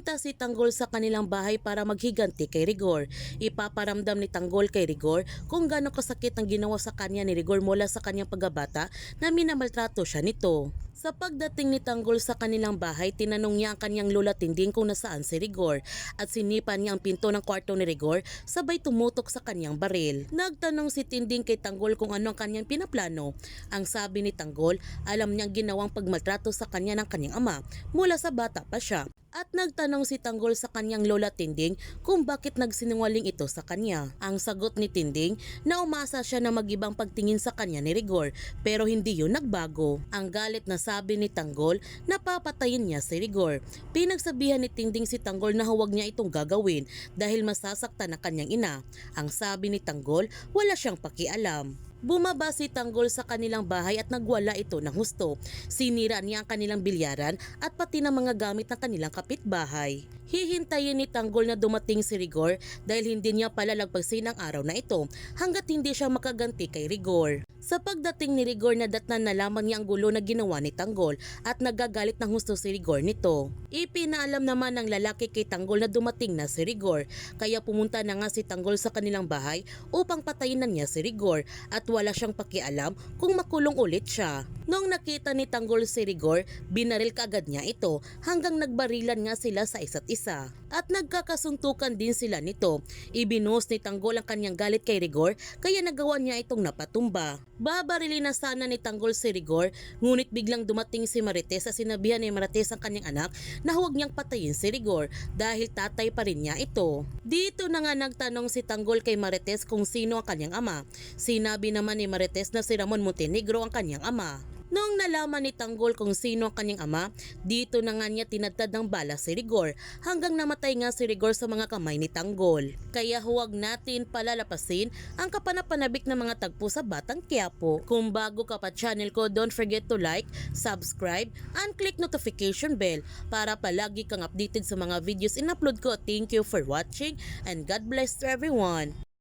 Pumunta si Tanggol sa kanilang bahay para maghiganti kay Rigor. Ipaparamdam ni Tanggol kay Rigor kung gaano kasakit ang ginawa sa kanya ni Rigor mula sa kanyang pagkabata na minamaltrato siya nito. Sa pagdating ni Tanggol sa kanilang bahay, tinanong niya ang kanyang lola Tinding kung nasaan si Rigor at sinipan niya ang pinto ng kwarto ni Rigor sabay tumutok sa kanyang baril. Nagtanong si Tinding kay Tanggol kung ano ang kanyang pinaplano. Ang sabi ni Tanggol, alam niyang ginawang pagmaltrato sa kanya ng kanyang ama mula sa bata pa siya. At nagtanong si Tanggol sa kanyang lola Tinding kung bakit nagsinungaling ito sa kanya. Ang sagot ni Tinding na umasa siya na magibang pagtingin sa kanya ni Rigor pero hindi yun nagbago. Ang galit na sabi ni Tanggol na papatayin niya si Rigor. Pinagsabihan ni Tinding si Tanggol na huwag niya itong gagawin dahil masasaktan ang kanyang ina. Ang sabi ni Tanggol, wala siyang pakialam. Bumaba si Tanggol sa kanilang bahay at nagwala ito ng husto. Sinira niya ang kanilang bilyaran at pati ng mga gamit ng kanilang kapitbahay. Hihintayin ni Tanggol na dumating si Rigor dahil hindi niya palalagpasin ang araw na ito hanggat hindi siya makaganti kay Rigor. Sa pagdating ni Rigor, nadatnan na lamang niya ang gulo na ginawa ni Tanggol at nagagalit ng husto si Rigor nito. Ipinaalam naman ng lalaki kay Tanggol na dumating na si Rigor kaya pumunta na nga si Tanggol sa kanilang bahay upang patayin na niya si Rigor at wala siyang pakialam kung makulong ulit siya. Noong nakita ni Tanggol si Rigor, binaril kaagad niya ito hanggang nagbarilan nga sila sa isa't isa. At nagkakasuntukan din sila nito. Ibinuhos ni Tanggol ang kanyang galit kay Rigor kaya nagawa niya itong napatumba. Babarilin na sana ni Tanggol si Rigor ngunit biglang dumating si Marites at sinabihan ni Marites ang kanyang anak na huwag niyang patayin si Rigor dahil tatay pa rin niya ito. Dito na nga nagtanong si Tanggol kay Marites kung sino ang kanyang ama. Sinabi naman ni Marites na si Ramon Montenegro ang kanyang ama. Noong nalaman ni Tanggol kung sino ang kanyang ama, dito na nga niya tinadtad ng bala si Rigor hanggang namatay nga si Rigor sa mga kamay ni Tanggol. Kaya huwag natin palalapasin ang kapanapanabik na mga tagpo sa Batang Quiapo. Kung bago ka pa channel ko, don't forget to like, subscribe, and click notification bell para palagi kang updated sa mga videos in-upload ko. Thank you for watching and God bless to everyone.